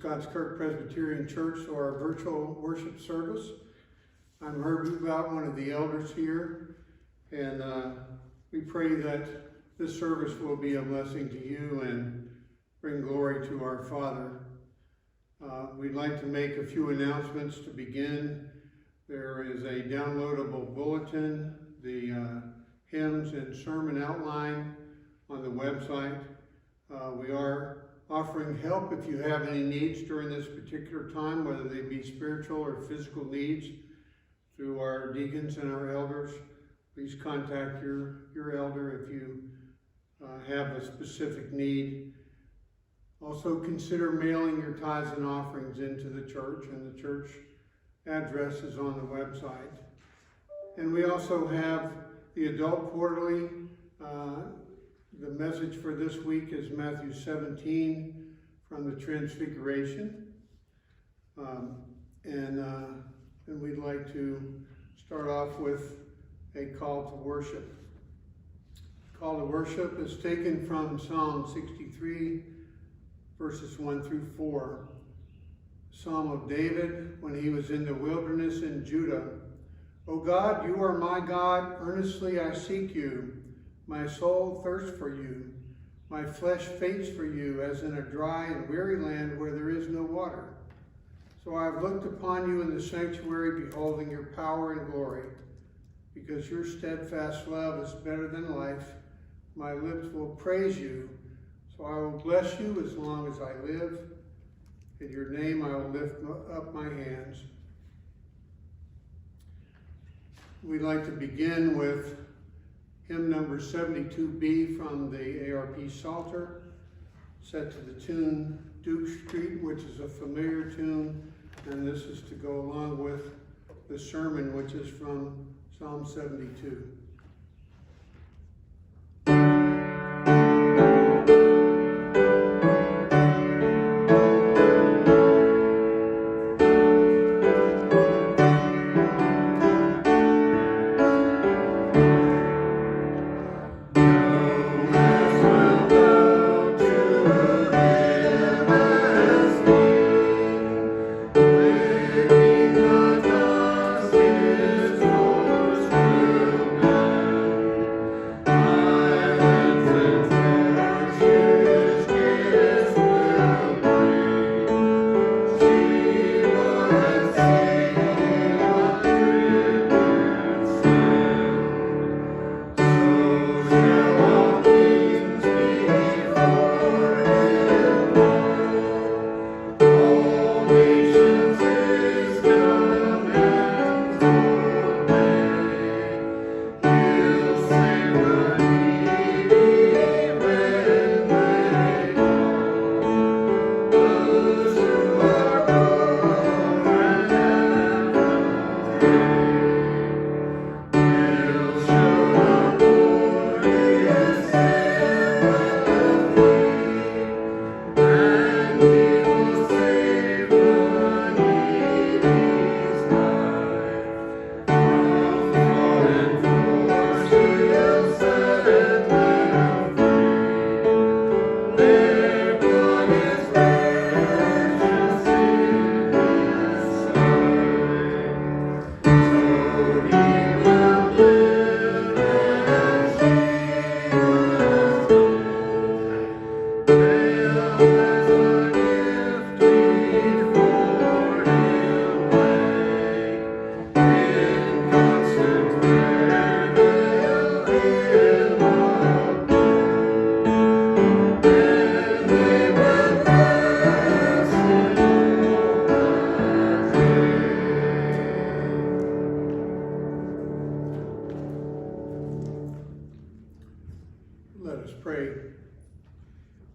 Scots Kirk Presbyterian Church to our virtual worship service. I'm Herb Ubout, one of the elders here, and we pray that this service will be a blessing to you and bring glory to our Father. We'd like to make a few announcements to begin. There is a downloadable bulletin, the hymns and sermon outline on the website. We are offering help if you have any needs during this particular time, whether they be spiritual or physical needs, through our deacons and our elders. Please contact your elder if you have a specific need. Also consider mailing your tithes and offerings into the church, and the church address is on the website. And we also have the Adult Quarterly. The message for this week is Matthew 17 from the Transfiguration. And we'd like to start off with a call to worship. Call to worship is taken from Psalm 63, verses 1 through 4. Psalm of David when he was in the wilderness in Judah. O God, you are my God, earnestly I seek you. My soul thirsts for you. My flesh faints for you, as in a dry and weary land where there is no water. So I have looked upon you in the sanctuary, beholding your power and glory. Because your steadfast love is better than life, my lips will praise you. So I will bless you as long as I live. In your name I will lift up my hands. We'd like to begin with hymn number 72B from the ARP Psalter, set to the tune Duke Street, which is a familiar tune, and this is to go along with the sermon, which is from Psalm 72.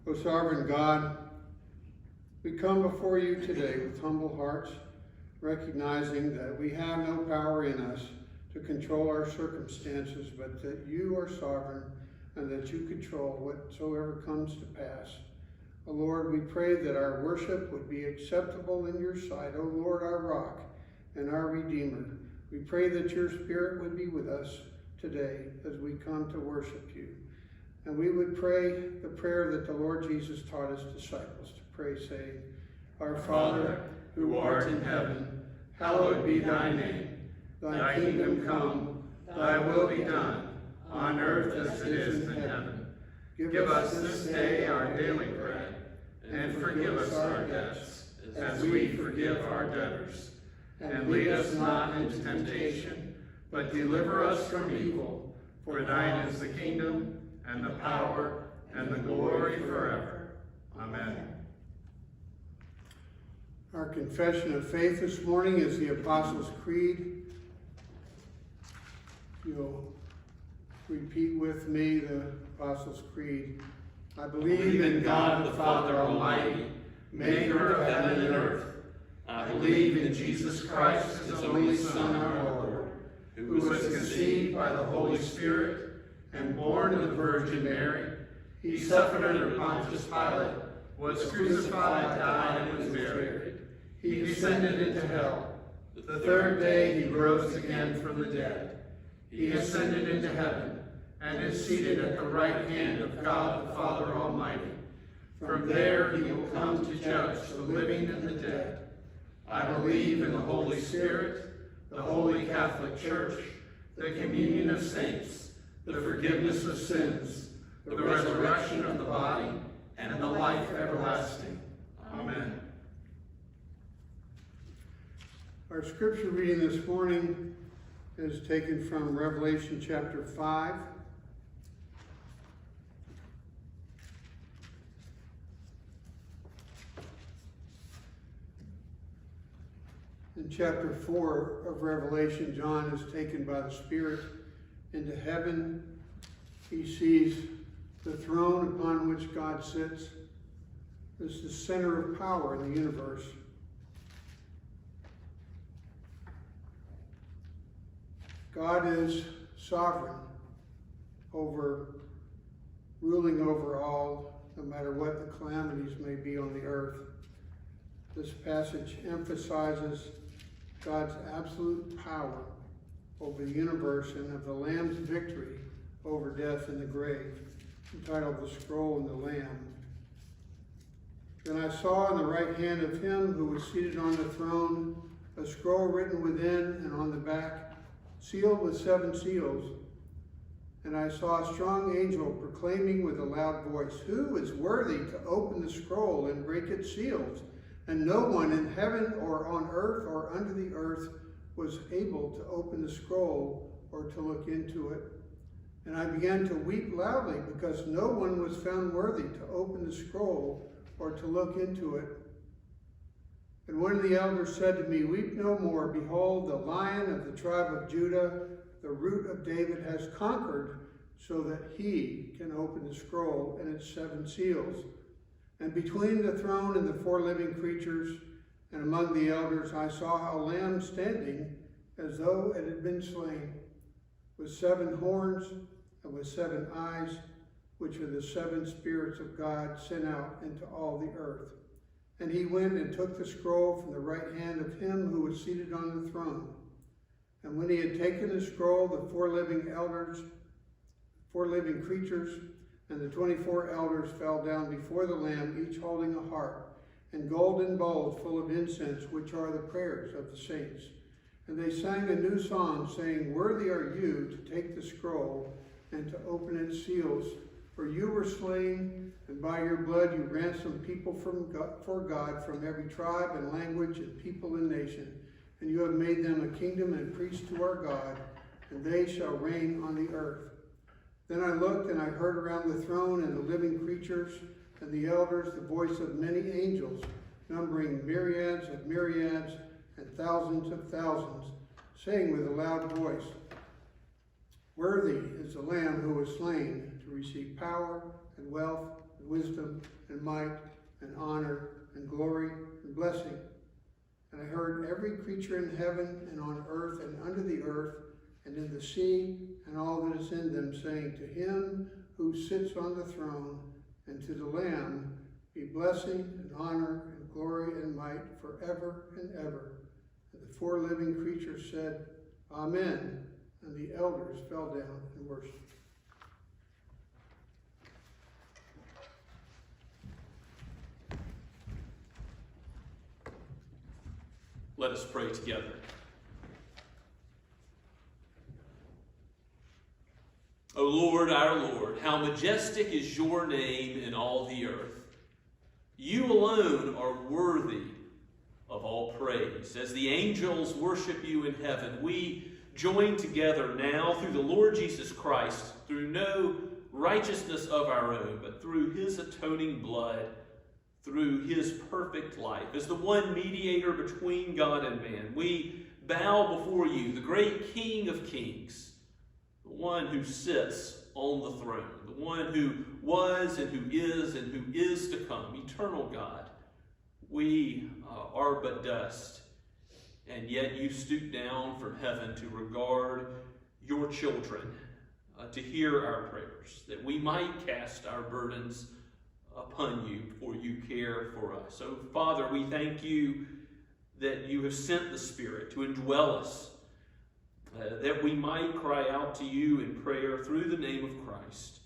O sovereign God, we come before you today with humble hearts, recognizing that we have no power in us to control our circumstances, but that you are sovereign and that you control whatsoever comes to pass. O Lord, we pray that our worship would be acceptable in your sight, O Lord, our rock and our Redeemer. We pray that your Spirit would be with us today as we come to worship you. And we would pray the prayer that the Lord Jesus taught his disciples to pray, saying, Our Father, who art in heaven, hallowed be thy name. Thy kingdom come, thy will be done, on earth as it is in heaven. Give us this day our daily bread, and forgive us our debts, as we forgive our debtors. And lead us not into temptation, but deliver us from evil. For thine is the kingdom, and the power, and the glory forever. Amen. Our confession of faith this morning is the Apostles' Creed. You'll repeat with me the Apostles' Creed. I believe in God the Father Almighty, maker of heaven and earth. I believe in Jesus Christ, his only Son, our Lord, who was conceived by the Holy Spirit and born of the Virgin Mary. He suffered under Pontius Pilate, was crucified, died, and was buried. He descended into hell. The third day he rose again from the dead. He ascended into heaven and is seated at the right hand of God the Father Almighty. From there he will come to judge the living and the dead. I believe in the Holy Spirit, the Holy Catholic Church, the communion of saints, the forgiveness of sins, the resurrection of the body, and the life everlasting. Amen. Our scripture reading this morning is taken from Revelation chapter 5. In chapter 4 of Revelation, John is taken by the Spirit into heaven. He sees the throne upon which God sits as the center of power in the universe. God is sovereign ruling over all, no matter what the calamities may be on the earth. This passage emphasizes God's absolute power over the universe and of the Lamb's victory over death and the grave, entitled The Scroll and the Lamb. Then I saw in the right hand of him who was seated on the throne a scroll written within and on the back, sealed with 7 seals. And I saw a strong angel proclaiming with a loud voice, "Who is worthy to open the scroll and break its seals?" And no one in heaven or on earth or under the earth was able to open the scroll or to look into it. And I began to weep loudly because no one was found worthy to open the scroll or to look into it. And one of the elders said to me, "Weep no more. Behold, the Lion of the tribe of Judah, the Root of David, has conquered so that he can open the scroll and its 7 seals." And between the throne and the 4 living creatures and among the elders, I saw a lamb standing as though it had been slain, with 7 horns and with 7 eyes, which are the 7 spirits of God sent out into all the earth. And he went and took the scroll from the right hand of him who was seated on the throne. And when he had taken the scroll, the 4 living creatures, and the 24 elders fell down before the Lamb, each holding a harp and golden bowls full of incense, which are the prayers of the saints. And they sang a new song, saying, "Worthy are you to take the scroll and to open its seals. For you were slain, and by your blood you ransomed people for God from every tribe and language and people and nation. And you have made them a kingdom and priests to our God, and they shall reign on the earth." Then I looked, and I heard around the throne and the living creatures and the elders the voice of many angels, numbering myriads of myriads and thousands of thousands, saying with a loud voice, "Worthy is the Lamb who was slain to receive power and wealth and wisdom and might and honor and glory and blessing." And I heard every creature in heaven and on earth and under the earth and in the sea and all that is in them, saying, "To him who sits on the throne and to the Lamb be blessing and honor and glory and might forever and ever." And the 4 living creatures said, "Amen." And the elders fell down and worshiped. Let us pray together. O Lord, our Lord, how majestic is your name in all the earth. You alone are worthy of all praise. As the angels worship you in heaven, we join together now through the Lord Jesus Christ, through no righteousness of our own, but through his atoning blood, through his perfect life. As the one mediator between God and man, we bow before you, the great King of kings, the one who sits on the throne, the one who was and who is to come, eternal God. We are but dust, and yet you stoop down from heaven to regard your children, to hear our prayers, that we might cast our burdens upon you, for you care for us. So, Father, we thank you that you have sent the Spirit to indwell us, that we might cry out to you in prayer through the name of Christ,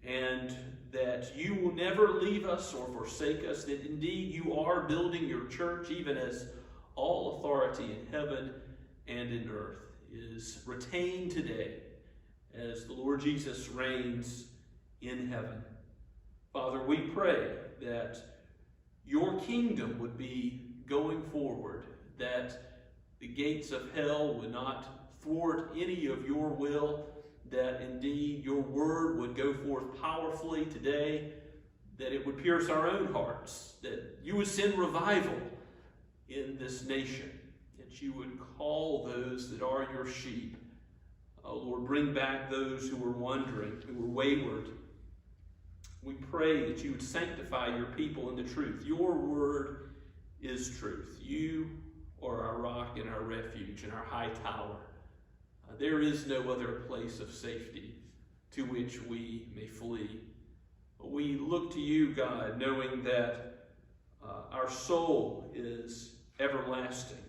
and that you will never leave us or forsake us, that indeed you are building your church, even as all authority in heaven and in earth is retained today as the Lord Jesus reigns in heaven. Father, we pray that your kingdom would be going forward, that the gates of hell would not thwart any of your will, that indeed your word would go forth powerfully today, that it would pierce our own hearts, that you would send revival in this nation, that you would call those that are your sheep. Oh Lord, bring back those who were wandering, who were wayward. We pray that you would sanctify your people in the truth. Your word is truth. You are our rock and our refuge and our high tower. There is no other place of safety to which we may flee. We look to you, God, knowing that our soul is everlasting,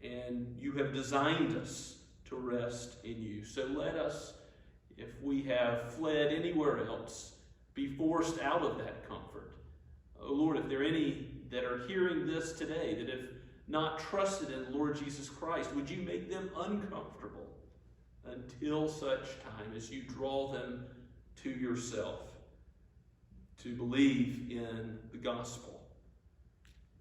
and you have designed us to rest in you. So let us, if we have fled anywhere else, be forced out of that comfort. Oh Lord, if there are any that are hearing this today that have not trusted in the Lord Jesus Christ, would you make them uncomfortable until such time as you draw them to yourself, to believe in the gospel,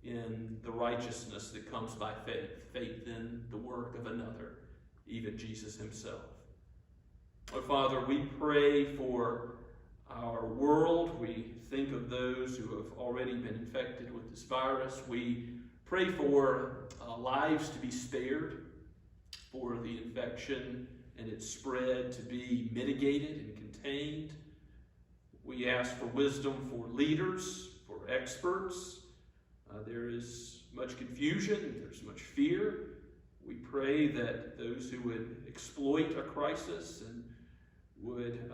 in the righteousness that comes by faith, faith in the work of another, even Jesus himself. Oh Father, we pray for our world. We think of those who have already been infected with this virus. We pray for lives to be spared, for the infection and its spread to be mitigated and contained. We ask for wisdom for leaders, for experts. There is much confusion, there's much fear. We pray that those who would exploit a crisis and would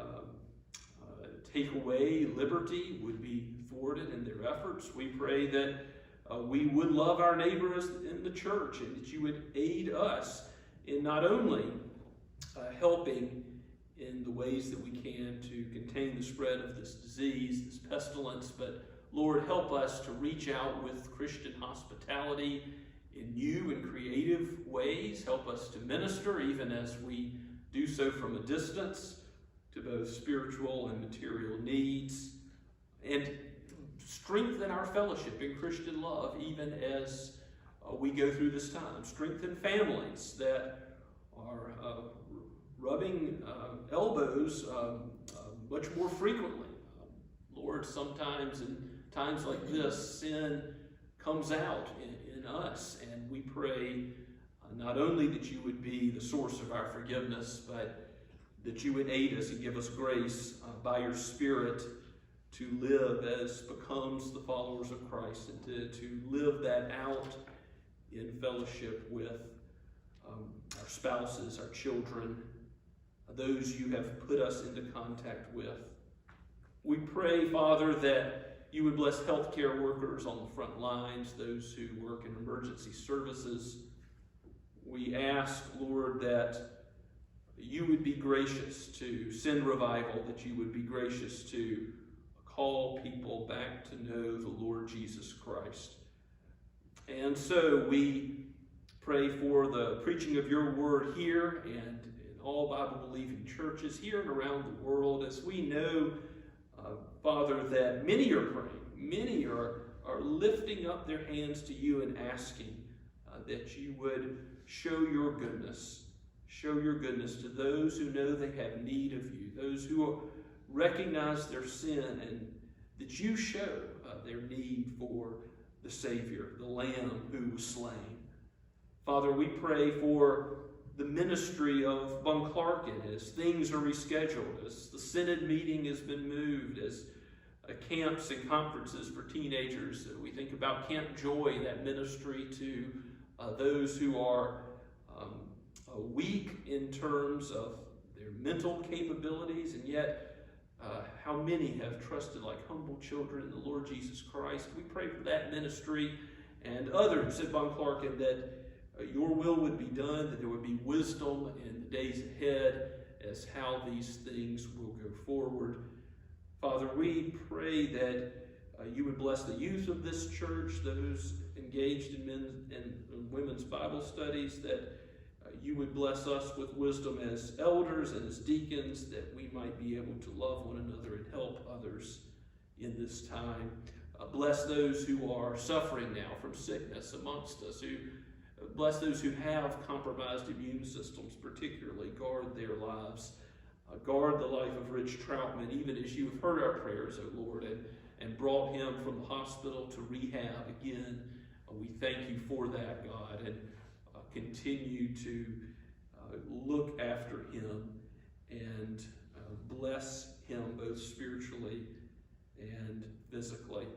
take away liberty would be thwarted in their efforts. We pray that we would love our neighbors in the church, and that you would aid us in not only helping in the ways that we can to contain the spread of this disease, this pestilence, but Lord, help us to reach out with Christian hospitality in new and creative ways. Help us to minister, even as we do so from a distance, to both spiritual and material needs, and strengthen our fellowship in Christian love, even as we go through this time. Strengthen families that are rubbing elbows much more frequently. Lord, sometimes in times like this, sin comes out in us, and we pray not only that you would be the source of our forgiveness, but that you would aid us and give us grace by your Spirit to live as becomes the followers of Christ, and to live that out in fellowship with our spouses, our children, those you have put us into contact with. We pray, Father, that you would bless healthcare workers on the front lines, those who work in emergency services. We ask, Lord, that you would be gracious to send revival, that you would be gracious to call people back to know the Lord Jesus Christ. And so we Pray for the preaching of your word here and in all Bible-believing churches here and around the world, as we know, Father, that many are praying. Many are lifting up their hands to you and asking that you would show your goodness. Show your goodness to those who know they have need of you, those who recognize their sin, and that you show their need for the Savior, the Lamb who was slain. Father, we pray for the ministry of Bunclarkin as things are rescheduled, as the Synod meeting has been moved, as camps and conferences for teenagers. We think about Camp Joy, that ministry to those who are weak in terms of their mental capabilities, and yet how many have trusted like humble children in the Lord Jesus Christ. We pray for that ministry and others at Bunclarkin, that your will would be done, that there would be wisdom in the days ahead as how these things will go forward. Father, we pray that you would bless the youth of this church, those engaged in men's and women's Bible studies, that you would bless us with wisdom as elders and as deacons, that we might be able to love one another and help others in this time. Bless those who are suffering now from sickness amongst us, bless those who have compromised immune systems, particularly. Guard their lives. Guard the life of Rich Troutman, even as you have heard our prayers, O Lord, and brought him from the hospital to rehab again. We thank you for that, God, and continue to look after him and bless him both spiritually and physically.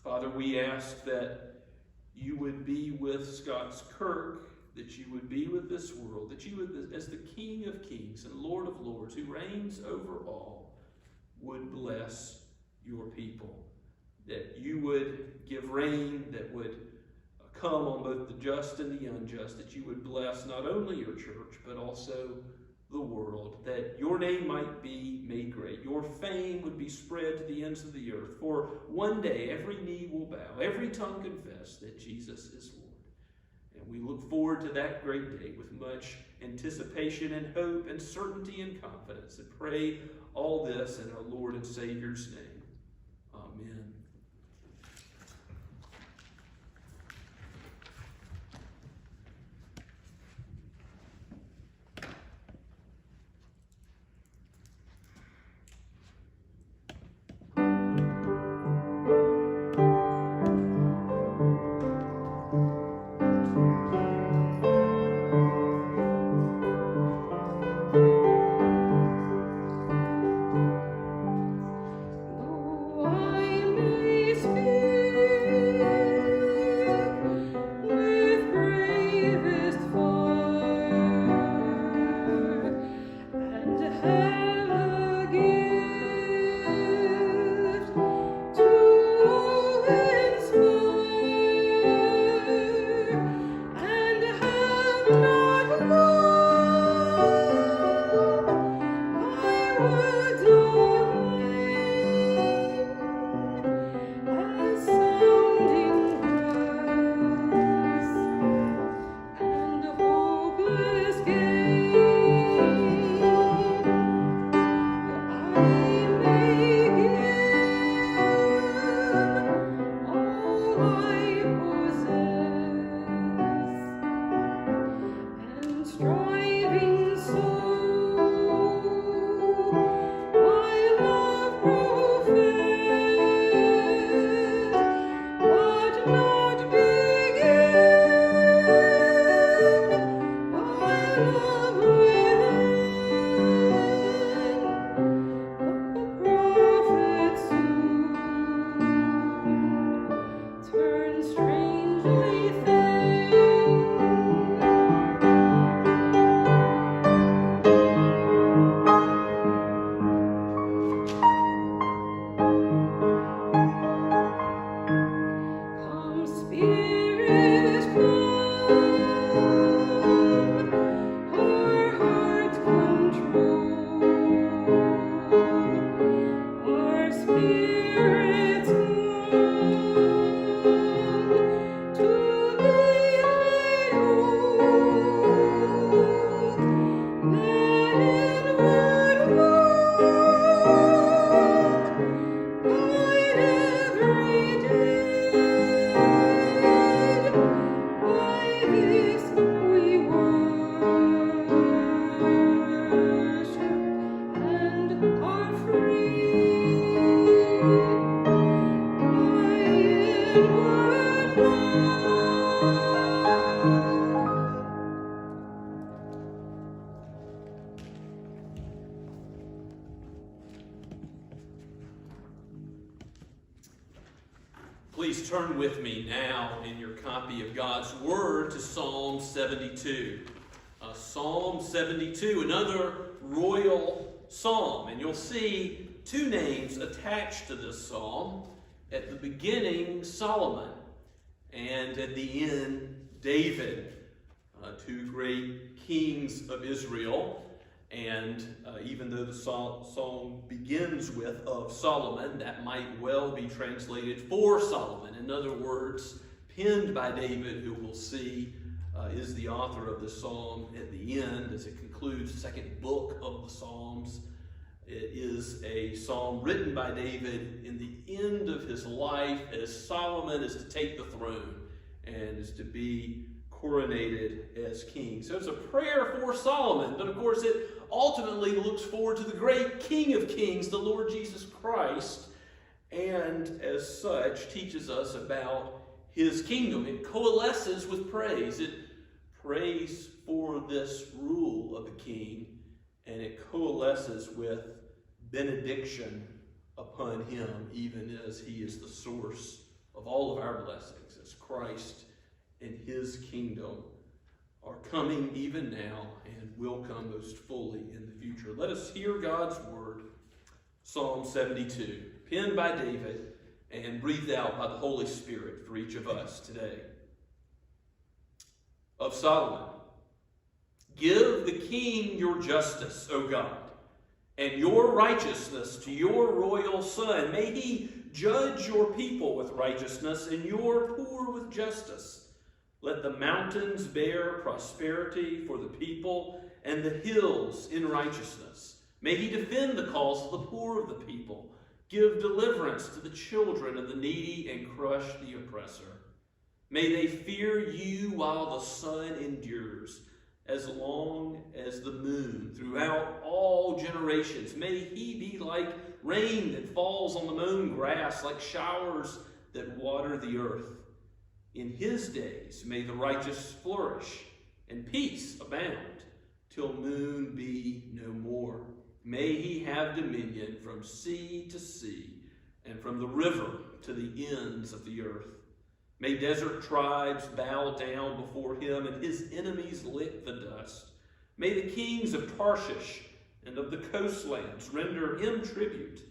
Father, we ask that you would be with Scots Kirk, that you would be with this world, that you would, as the King of Kings and Lord of Lords, who reigns over all, would bless your people, that you would give rain that would come on both the just and the unjust, that you would bless not only your church, but also the world, that your name might be made great, your fame would be spread to the ends of the earth, for one day every knee will bow, every tongue confess that Jesus is Lord. And we look forward to that great day with much anticipation and hope and certainty and confidence, and pray all this in our Lord and Savior's name. Amen. turn with me now in your copy of God's Word to Psalm 72. Psalm 72, another royal psalm. And you'll see two names attached to this psalm. At the beginning, Solomon, and at the end, David, two great kings of Israel. And even though the psalm begins with of Solomon, that might well be translated for Solomon. In other words, penned by David, who we'll see is the author of the psalm at the end, as it concludes the second book of the Psalms. It is a psalm written by David in the end of his life, as Solomon is to take the throne and is to be coronated as king. So it's a prayer for Solomon, but of course it ultimately looks forward to the great King of Kings, the Lord Jesus Christ, and as such teaches us about his kingdom. It coalesces with praise. It prays for this rule of the king, and it coalesces with benediction upon him, even as he is the source of all of our blessings, as Christ and his kingdom are coming even now and will come most fully in the future. Let us hear God's word, Psalm 72, penned by David and breathed out by the Holy Spirit for each of us today. Of Solomon: give the king your justice, O God, and your righteousness to your royal son. May he judge your people with righteousness and your poor with justice. Let the mountains bear prosperity for the people, and the hills in righteousness. May he defend the cause of the poor of the people, give deliverance to the children of the needy, and crush the oppressor. May they fear you while the sun endures, as long as the moon, throughout all generations. May he be like rain that falls on the mown grass, like showers that water the earth. In his days may the righteous flourish, and peace abound, till moon be no more. May he have dominion from sea to sea, and from the river to the ends of the earth. May desert tribes bow down before him, and his enemies lick the dust. May the kings of Tarshish and of the coastlands render him tribute.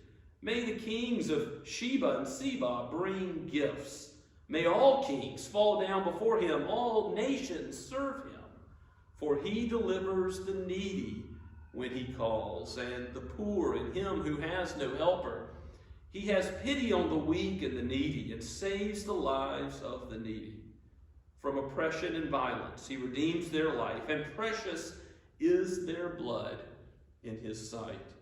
May the kings of Sheba and Seba bring gifts. May all kings fall down before him, all nations serve him. For he delivers the needy when he calls, and the poor and him who has no helper. He has pity on the weak and the needy, and saves the lives of the needy. From oppression and violence he redeems their life, and precious is their blood in his sight.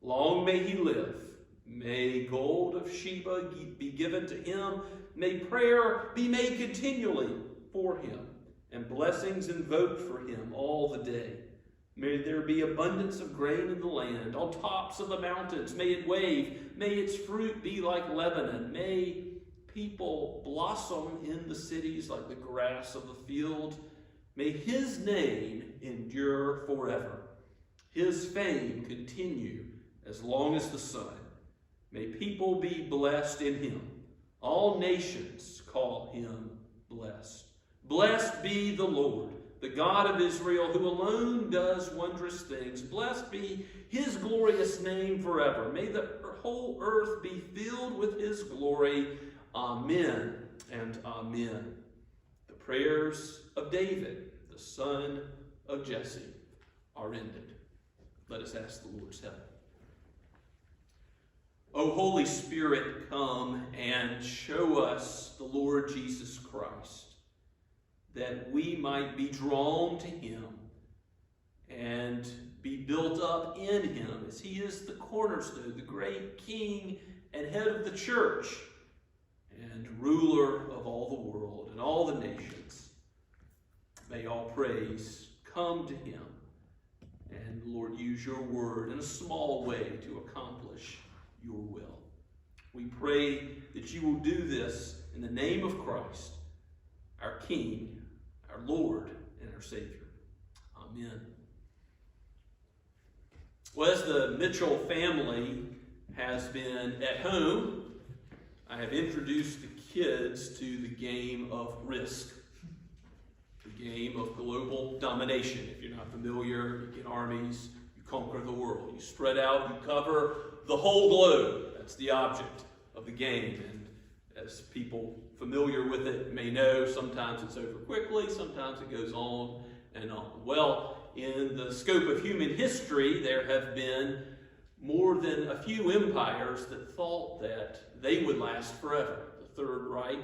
Long may he live. May gold of Sheba be given to him. May prayer be made continually for him, and blessings invoked for him all the day. May there be abundance of grain in the land, on tops of the mountains. May it wave. May its fruit be like Lebanon. May people blossom in the cities like the grass of the field. May his name endure forever. His fame continue as long as the sun. May people be blessed in him. All nations call him blessed. Blessed be the Lord, the God of Israel, who alone does wondrous things. Blessed be his glorious name forever. May the whole earth be filled with his glory. Amen and amen. The prayers of David, the son of Jesse, are ended. Let us ask the Lord's help. O Holy Spirit, come and show us the Lord Jesus Christ, that we might be drawn to him and be built up in him, as he is the cornerstone, the great King and head of the church, and ruler of all the world and all the nations. May all praise come to him, and Lord, use your word in a small way to accomplish your will. We pray that you will do this in the name of Christ, our King, our Lord, and our Savior. Amen. Well, as the Mitchell family has been at home, I have introduced the kids to the game of Risk, the game of global domination. If you're not familiar, you get armies, you conquer the world. You spread out, you cover the whole globe. That's the object of the game. And as people familiar with it may know, sometimes it's over quickly, sometimes it goes on and on. Well, in the scope of human history, there have been more than a few empires that thought that they would last forever. The Third Reich,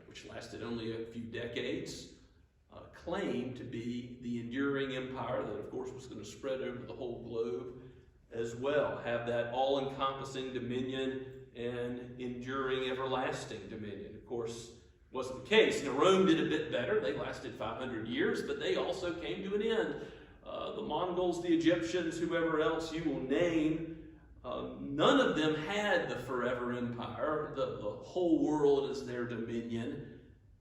which lasted only a few decades, claimed to be the enduring empire that, of course, was going to spread over the whole globe as well, have that all-encompassing dominion and enduring everlasting dominion. Of course, wasn't the case. Now, Rome did a bit better. They lasted 500 years, but they also came to an end. The Mongols, the Egyptians, whoever else you will name, none of them had the forever empire, the whole world as their dominion,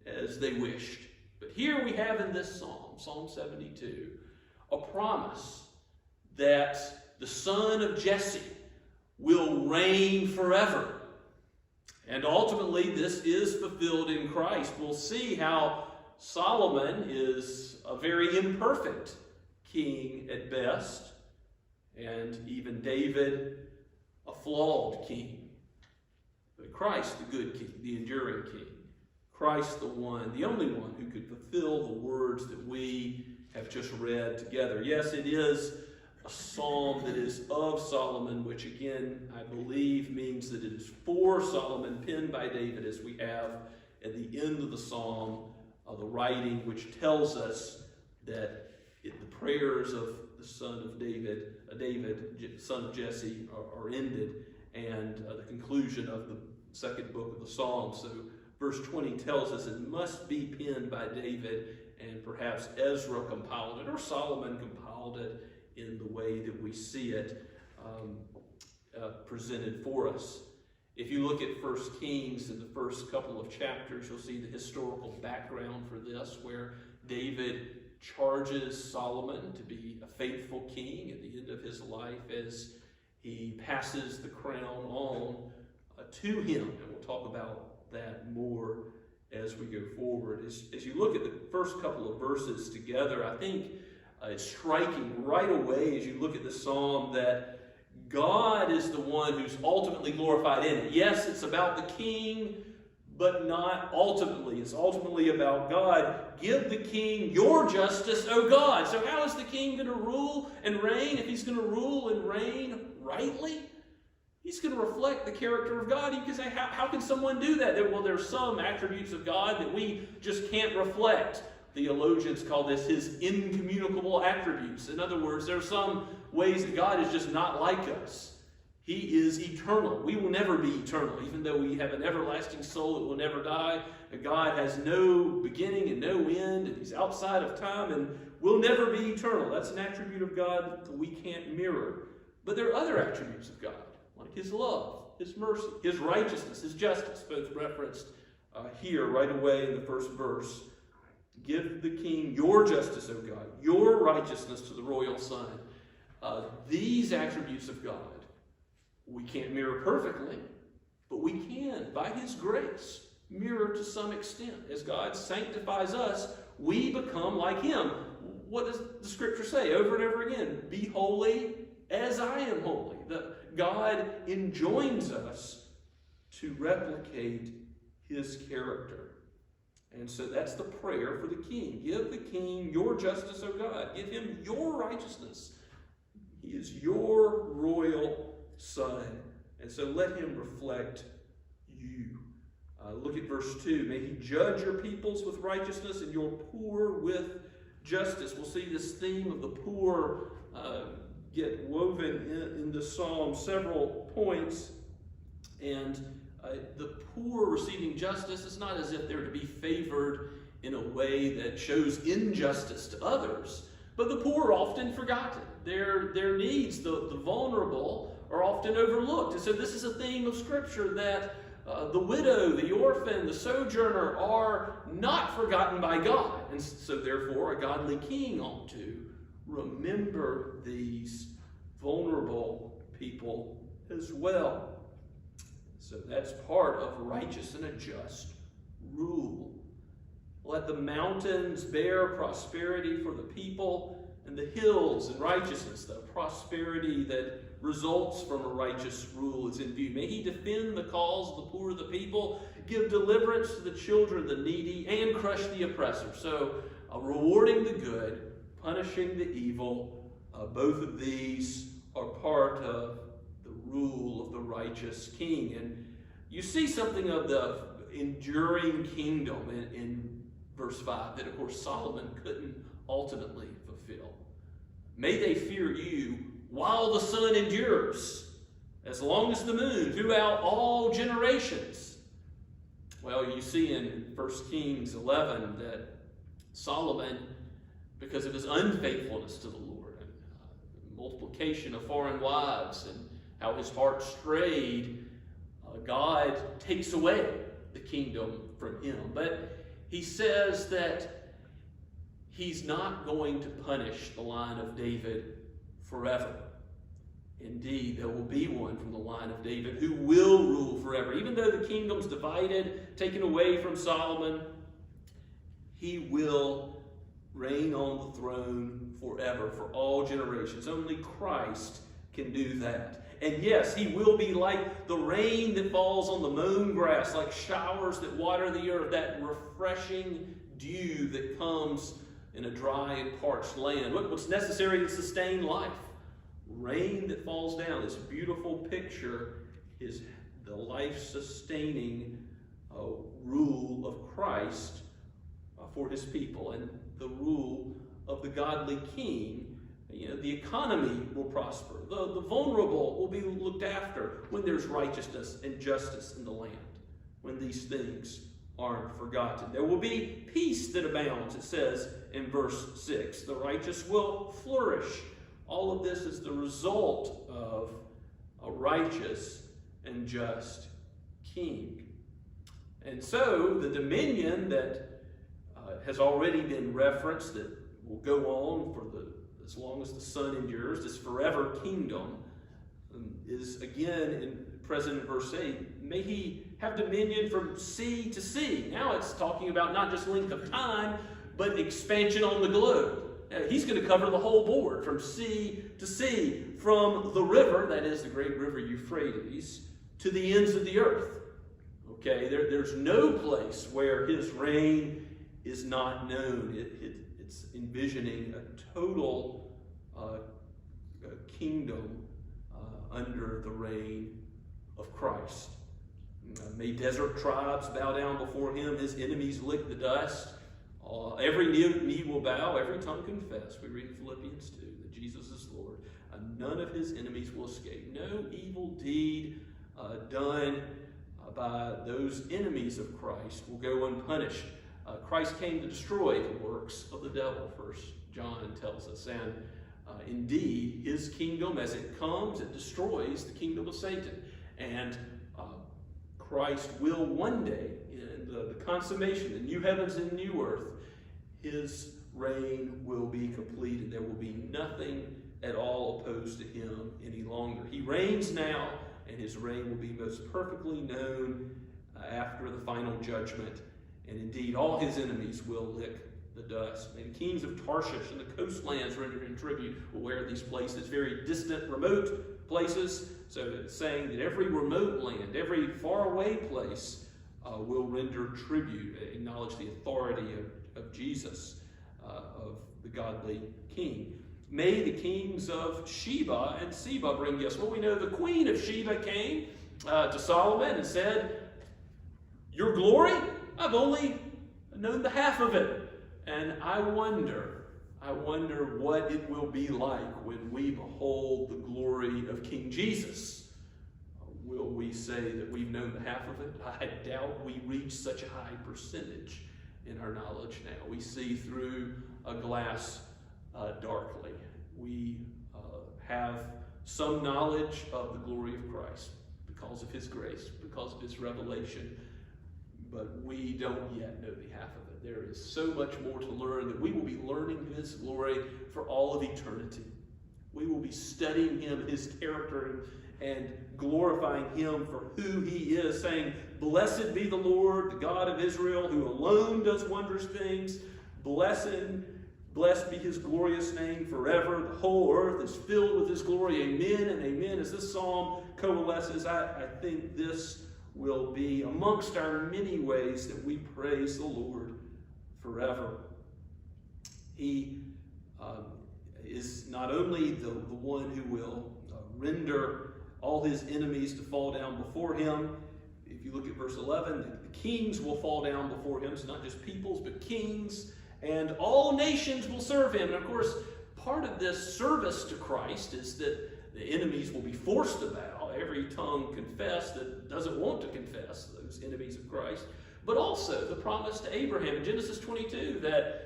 as they wished. But here we have in this psalm, Psalm 72, a promise that the son of Jesse will reign forever. And ultimately, this is fulfilled in Christ. We'll see how Solomon is a very imperfect king at best, and even David, a flawed king. But Christ, the good king, the enduring king. Christ, the one, the only one who could fulfill the words that we have just read together. Yes, it is a psalm that is of Solomon, which again, I believe means that it is for Solomon, penned by David, as we have at the end of the psalm, the writing which tells us that the prayers of the son of David, son of Jesse, are ended, and the conclusion of the second book of the Psalm. So verse 20 tells us it must be penned by David, and perhaps Ezra compiled it, or Solomon compiled it in the way that we see it presented for us. If you look at 1 Kings in the first couple of chapters, you'll see the historical background for this, where David charges Solomon to be a faithful king at the end of his life as he passes the crown on to him. And we'll talk about that more as we go forward. As you look at the first couple of verses together, I think it's striking right away as you look at the psalm that God is the one who's ultimately glorified in it. Yes, it's about the king, but not ultimately. It's ultimately about God. Give the king your justice, O God. So how is the king going to rule and reign? If he's going to rule and reign rightly, he's going to reflect the character of God. You can say, how can someone do that? Well, there's some attributes of God that we just can't reflect. Theologians call this his incommunicable attributes. In other words, there are some ways that God is just not like us. He is eternal. We will never be eternal, even though we have an everlasting soul that will never die. God has no beginning and no end, and he's outside of time and will never be eternal. That's an attribute of God that we can't mirror. But there are other attributes of God, like his love, his mercy, his righteousness, his justice, both referenced here right away in the first verse. Give the king your justice, O God, your righteousness to the royal son. These attributes of God, we can't mirror perfectly, but we can, by his grace, mirror to some extent. As God sanctifies us, we become like him. What does the scripture say over and over again? Be holy as I am holy. God enjoins us to replicate his character. And so that's the prayer for the king. Give the king your justice, O God. Give him your righteousness. He is your royal son. And so let him reflect you. Look at verse 2. May he judge your peoples with righteousness and your poor with justice. We'll see this theme of the poor get woven in the psalm several points. And the poor receiving justice is not as if they're to be favored in a way that shows injustice to others, but the poor are often forgotten. Their needs, the vulnerable, are often overlooked. And so this is a theme of Scripture that the widow, the orphan, the sojourner are not forgotten by God. And so therefore a godly king ought to remember these vulnerable people as well. So that's part of righteous and a just rule. Let the mountains bear prosperity for the people, and the hills in righteousness. The prosperity that results from a righteous rule is in view. May he defend the cause of the poor of the people, give deliverance to the children of the needy, and crush the oppressor. So rewarding the good, punishing the evil, both of these are part of the rule of the righteous king. And you see something of the enduring kingdom in verse 5 that, of course, Solomon couldn't ultimately fulfill. May they fear you while the sun endures, as long as the moon, throughout all generations. Well, you see in 1 Kings 11 that Solomon, because of his unfaithfulness to the Lord, and multiplication of foreign wives, and how his heart strayed, God takes away the kingdom from him. But he says that he's not going to punish the line of David forever. Indeed, there will be one from the line of David who will rule forever. Even though the kingdom's divided, taken away from Solomon, he will reign on the throne forever, for all generations. Only Christ can do that. And yes, he will be like the rain that falls on the mown grass, like showers that water the earth, that refreshing dew that comes in a dry and parched land. What's necessary to sustain life? Rain that falls down. This beautiful picture is the life-sustaining rule of Christ for his people, and the rule of the godly king. The economy will prosper. The vulnerable will be looked after when there's righteousness and justice in the land, when these things aren't forgotten. There will be peace that abounds, it says in verse 6. The righteous will flourish. All of this is the result of a righteous and just king. And so the dominion that has already been referenced, that will go on for as long as the sun endures, this forever kingdom, is again present in verse 8. May he have dominion from sea to sea. Now it's talking about not just length of time, but expansion on the globe. He's going to cover the whole board, from sea to sea, from the river, that is the great river Euphrates, to the ends of the earth. Okay, there's no place where his reign is not known. It's envisioning a total kingdom under the reign of Christ. May desert tribes bow down before him. His enemies lick the dust. Every knee will bow, every tongue confess. We read in Philippians 2 that Jesus is Lord. None of his enemies will escape. No evil deed done by those enemies of Christ will go unpunished. Christ came to destroy the works of the devil, 1 John tells us. And indeed, his kingdom, as it comes, it destroys the kingdom of Satan. And Christ will one day, in the consummation, the new heavens and new earth, his reign will be completed. There will be nothing at all opposed to him any longer. He reigns now, and his reign will be most perfectly known after the final judgment. And indeed, all his enemies will lick the dust. And kings of Tarshish and the coastlands rendered in tribute will wear these places, very distant, remote places. So it's saying that every remote land, every faraway place will render tribute, acknowledge the authority of Jesus, of the godly king. May the kings of Sheba and Seba bring gifts. Well, we know the queen of Sheba came to Solomon and said, "Your glory, I've only known the half of it." And I wonder what it will be like when we behold the glory of King Jesus. Will we say that we've known the half of it? I doubt we reach such a high percentage in our knowledge now. We see through a glass darkly. We have some knowledge of the glory of Christ because of his grace, because of his revelation, but we don't yet know the half of it. There is so much more to learn, that we will be learning his glory for all of eternity. We will be studying him, his character, and glorifying him for who he is, saying, "Blessed be the Lord, the God of Israel, who alone does wondrous things. Blessed be his glorious name forever. The whole earth is filled with his glory. Amen and amen." As this psalm coalesces, I think this will be amongst our many ways that we praise the Lord forever. He is not only the one who will render all his enemies to fall down before him. If you look at verse 11, the kings will fall down before him. So not just peoples, but kings. And all nations will serve him. And of course, part of this service to Christ is that the enemies will be forced to bow. Every tongue confess that doesn't want to confess, those enemies of Christ. But also the promise to Abraham in Genesis 22 that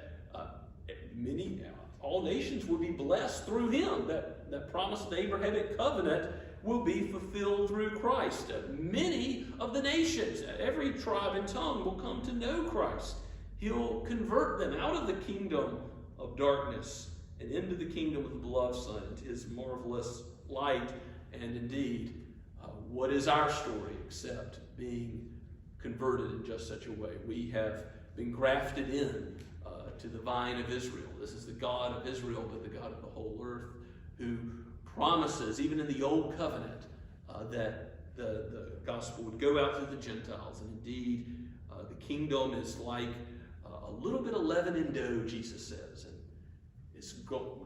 all nations will be blessed through him. That promise of the Abrahamic covenant will be fulfilled through Christ. Many of the nations, every tribe and tongue will come to know Christ. He'll convert them out of the kingdom of darkness and into the kingdom of the beloved Son, into his marvelous light. And indeed, what is our story except being converted in just such a way? We have been grafted in to the vine of Israel. This is the God of Israel, but the God of the whole earth, who promises, even in the Old Covenant, that the gospel would go out to the Gentiles. And indeed, the kingdom is like a little bit of leaven in dough, Jesus says. And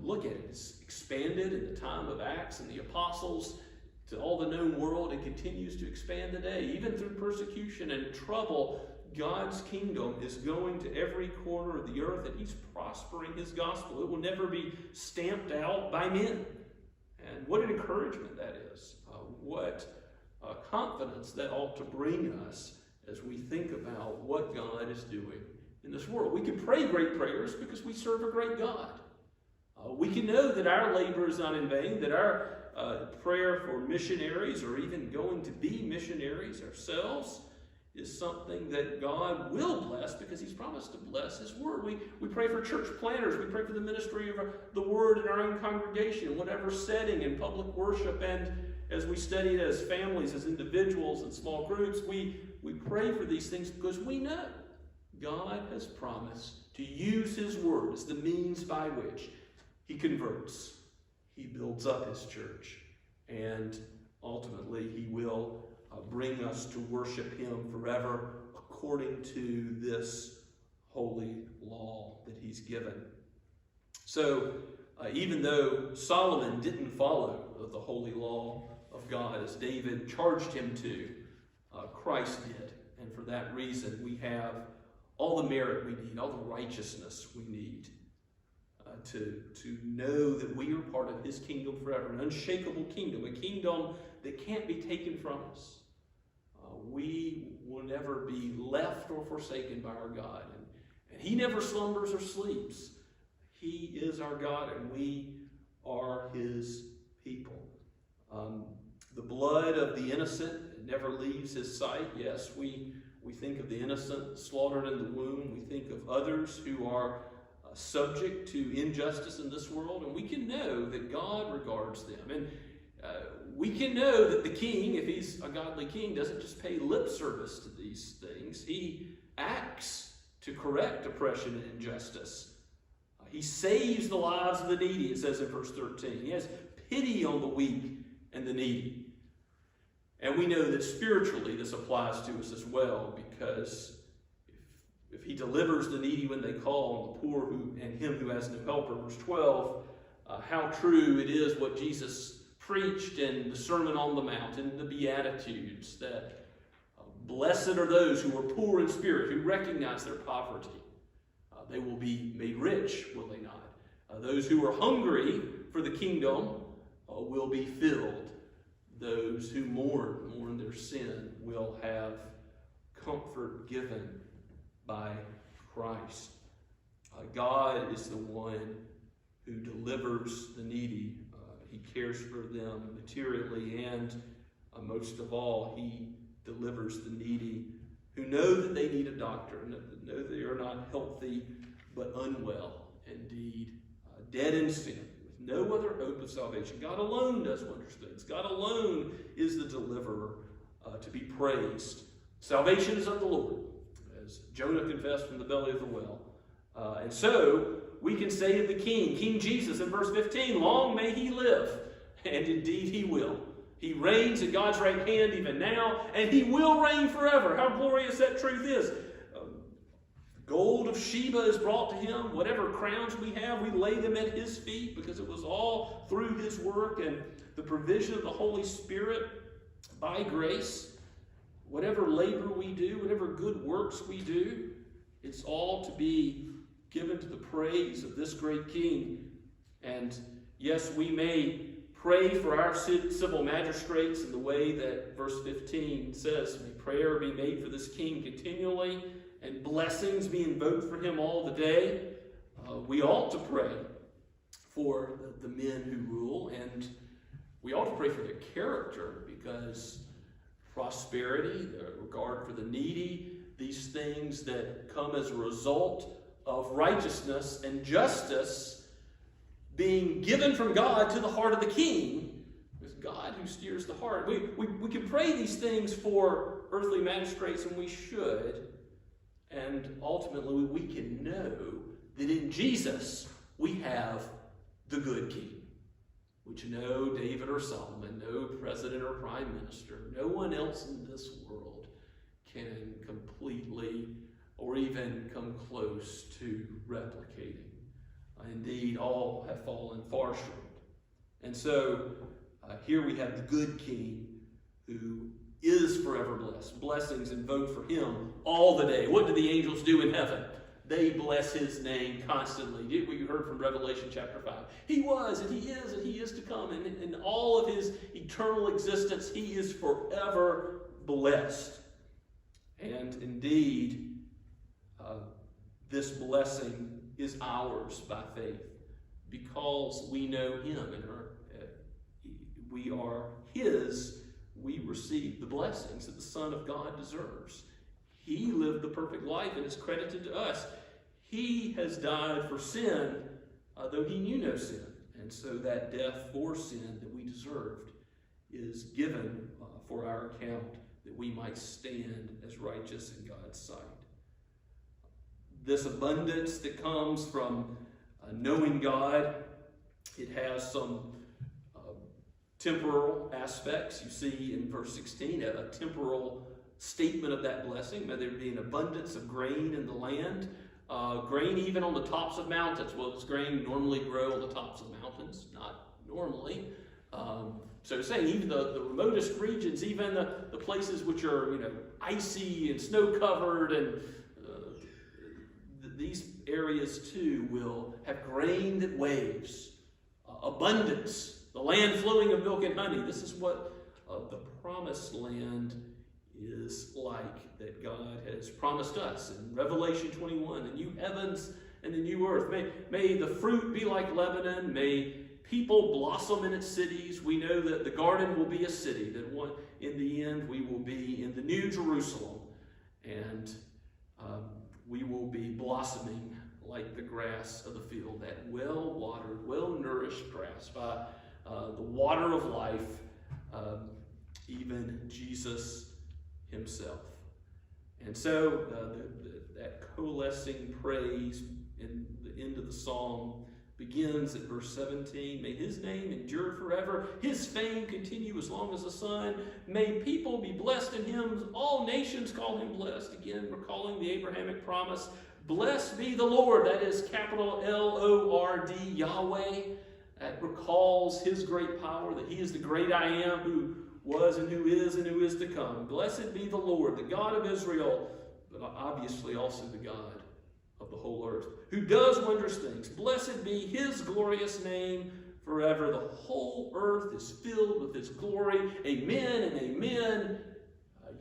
look at it. It's expanded in the time of Acts and the apostles to all the known world. It continues to expand today. Even through persecution and trouble, God's kingdom is going to every corner of the earth, and he's prospering his gospel. It will never be stamped out by men. And what an encouragement that is. What confidence that ought to bring us as we think about what God is doing in this world. We can pray great prayers because we serve a great God. We can know that our labor is not in vain, that our prayer for missionaries, or even going to be missionaries ourselves, is something that God will bless because he's promised to bless his word. We pray for church planners. We pray for the ministry of the word in our own congregation, whatever setting, in public worship. And as we study it as families, as individuals, and small groups, we pray for these things because we know God has promised to use his word as the means by which he converts, he builds up his church, and ultimately he will bring us to worship him forever according to this holy law that he's given. So even though Solomon didn't follow the holy law of God as David charged him to, Christ did. And for that reason, we have all the merit we need, all the righteousness we need to know that we are part of his kingdom forever, an unshakable kingdom, a kingdom that can't be taken from us. We will never be left or forsaken by our God. And he never slumbers or sleeps. He is our God, and we are his people. The blood of the innocent never leaves his sight. Yes, we think of the innocent slaughtered in the womb. We think of others who are subject to injustice in this world, and we can know that God regards them. And we can know that the king, if he's a godly king, doesn't just pay lip service to these things. He acts to correct oppression and injustice. He saves the lives of the needy, it says in verse 13. He has pity on the weak and the needy. And we know that spiritually this applies to us as well, because if he delivers the needy when they call, and the poor and him who has no helper, verse 12, how true it is what Jesus preached in the Sermon on the Mount and the Beatitudes, that blessed are those who are poor in spirit, who recognize their poverty. They will be made rich, will they not? Those who are hungry for the kingdom will be filled. Those who mourn their sin, will have comfort given by Christ. God is the one who delivers the needy. He cares for them materially, and most of all, he delivers the needy who know that they need a doctor, know they are not healthy but unwell, indeed dead in sin, with No other hope of salvation. God alone does wondrous things. God alone is the deliverer to be praised. Salvation is of the Lord, as Jonah confessed from the belly of the well. And so we can say of the King, King Jesus in verse 15, long may he live, and indeed he will. He reigns at God's right hand even now, and he will reign forever. How glorious that truth is. Gold of Sheba is brought to him. Whatever crowns we have, we lay them at his feet, because it was all through his work and the provision of the Holy Spirit by grace. Whatever labor we do, whatever good works we do, it's all to be given to the praise of this great King. And yes, we may pray for our civil magistrates in the way that verse 15 says, may prayer be made for this King continually, and blessings be invoked for him all the day. We ought to pray for the men who rule, and we ought to pray for their character, because prosperity, the regard for the needy, these things that come as a result of righteousness and justice being given from God to the heart of the king. It's God who steers the heart. We can pray these things for earthly magistrates, and we should. And ultimately, we can know that in Jesus we have the good king, which no David or Solomon, no president or prime minister, no one else in this world can completely or even come close to replicating. Indeed, all have fallen far short. And so here we have the good king who is forever blessed. Blessings invoked for him all the day. What do the angels do in heaven? They bless his name constantly. We heard from Revelation chapter 5. He was, and he is to come. And in all of his eternal existence, he is forever blessed. And indeed, this blessing is ours by faith, because we know him and we are his. We receive the blessings that the Son of God deserves. He lived the perfect life and is credited to us. He has died for sin, though he knew no sin. And so that death for sin that we deserved is given for our account, that we might stand as righteous in God's sight. This abundance that comes from knowing God, it has some temporal aspects. You see in verse 16 a temporal statement of that blessing. May there be an abundance of grain in the land. Grain even on the tops of mountains. Well, does grain normally grow on the tops of mountains? Not normally. So saying even the remotest regions, even the places which are icy and snow covered, and these areas too will have grain that waves, abundance, the land flowing of milk and honey. This is what the promised land is like, that God has promised us in Revelation 21, the new heavens and the new earth. May the fruit be like Lebanon. May people blossom in its cities. We know that the garden will be a city, that in the end we will be in the new Jerusalem, and we will be blossoming like the grass of the field, that well-watered, well-nourished grass by the water of life, even Jesus himself. And so that coalescing praise in the end of the psalm begins at verse 17. May his name endure forever, his fame continue as long as the sun. May people be blessed in him, all nations call him blessed. Again, recalling the Abrahamic promise. Blessed be the Lord, that is capital L-O-R-D, Yahweh. That recalls his great power, that he is the great I am, who was and who is to come. Blessed be the Lord, the God of Israel, but obviously also the God of the whole earth, who does wondrous things. Blessed be his glorious name forever. The whole earth is filled with his glory. Amen and amen.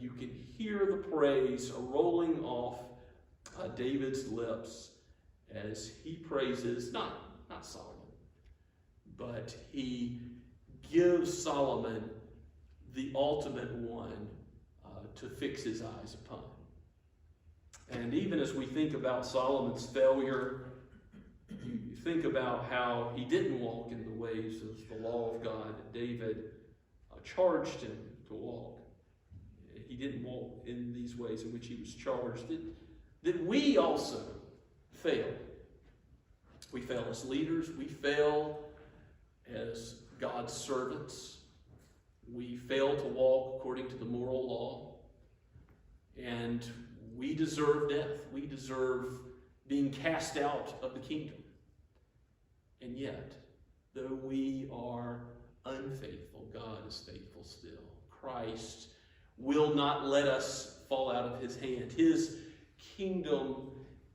You can hear the praise rolling off David's lips as he praises, not Solomon, but he gives Solomon the ultimate one to fix his eyes upon. And even as we think about Solomon's failure, You think about how he didn't walk in the ways of the law of God. David charged him to walk. He didn't walk in these ways in which he was charged. That we also fail. We fail as leaders. We fail as God's servants. We fail to walk according to the moral law. And we deserve death. We deserve being cast out of the kingdom. And yet, though we are unfaithful, God is faithful still. Christ will not let us fall out of his hand. His kingdom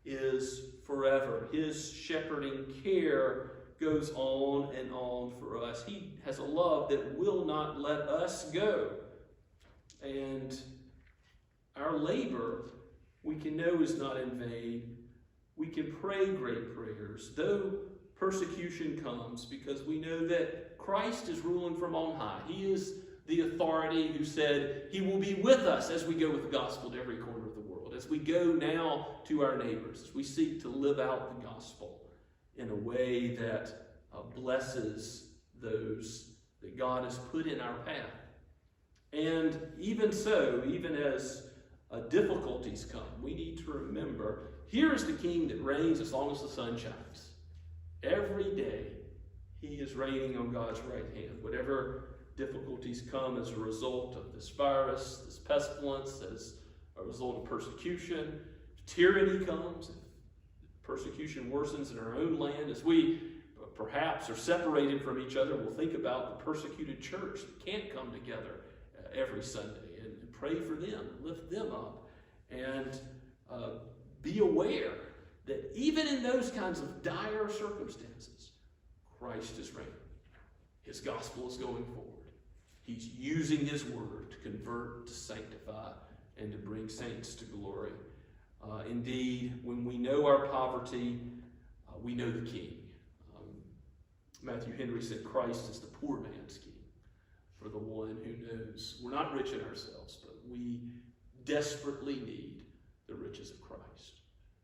is forever. His shepherding care goes on and on for us. He has a love that will not let us go. And our labor, we can know, is not in vain. We can pray great prayers, though persecution comes, because we know that Christ is ruling from on high. He is the authority who said he will be with us as we go with the gospel to every corner of the world, as we go now to our neighbors, as we seek to live out the gospel in a way that blesses those that God has put in our path. And even so, even as difficulties come, we need to remember, here is the King that reigns as long as the sun shines. Every day, he is reigning on God's right hand. Whatever difficulties come as a result of this virus, this pestilence, as a result of persecution, tyranny comes, persecution worsens in our own land, as we perhaps are separated from each other, we'll think about the persecuted church that can't come together every Sunday and pray for them, lift them up, and be aware that even in those kinds of dire circumstances, Christ is reigning. His gospel is going forward. He's using his word to convert, to sanctify, and to bring saints to glory. Indeed, when we know our poverty, we know the King. Matthew Henry said Christ is the poor man's king, for the one who knows we're not rich in ourselves, but we desperately need the riches of Christ.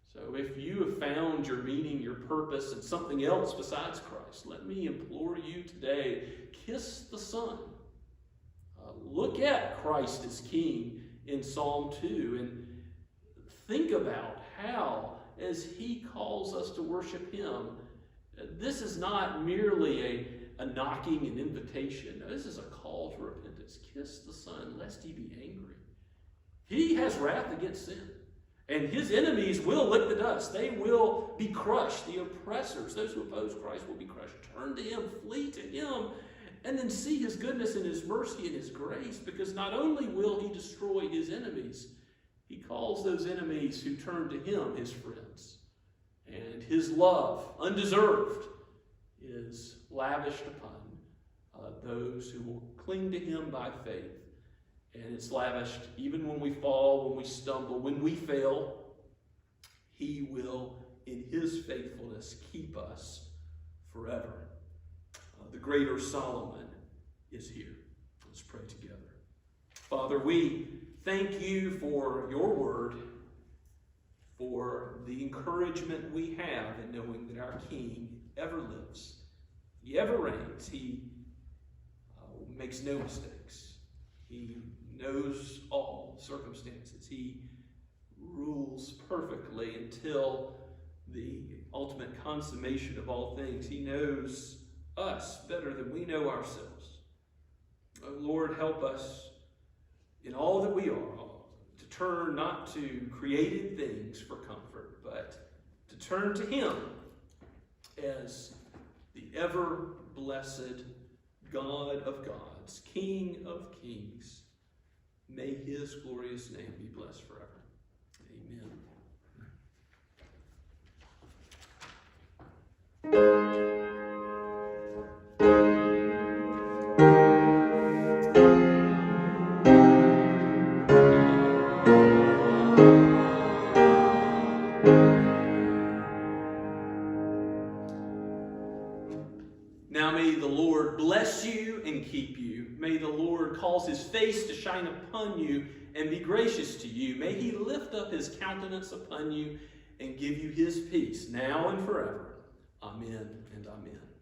So if you have found your meaning, your purpose in something else besides Christ, let me implore you today, kiss the Son. Look at Christ as King in Psalm 2 and think about how, as he calls us to worship him, this is not merely a knocking, an invitation. No, this is a call to repentance. Kiss the Son, lest he be angry. He has wrath against sin. And his enemies will lick the dust. They will be crushed. The oppressors, those who oppose Christ, will be crushed. Turn to him, flee to him, and then see his goodness and his mercy and his grace, because not only will he destroy his enemies, he calls those enemies who turn to him his friends. And his love, undeserved, is lavished upon those who will cling to him by faith. And it's lavished even when we fall, when we stumble, when we fail. He will, in his faithfulness, keep us forever. The greater Solomon is here. Let's pray together. Father, we thank you for your word, for the encouragement we have in knowing that our King ever lives. He ever reigns. He makes no mistakes. He knows all circumstances. He rules perfectly until the ultimate consummation of all things. He knows us better than we know ourselves. Oh, Lord, help us in all that we are to turn not to created things for comfort, but to turn to him as the ever-blessed God of gods, King of kings. May his glorious name be blessed forever. Amen. Now may the Lord bless you and keep you. May the Lord cause his face to shine upon you and be gracious to you. May he lift up his countenance upon you and give you his peace now and forever. Amen and amen.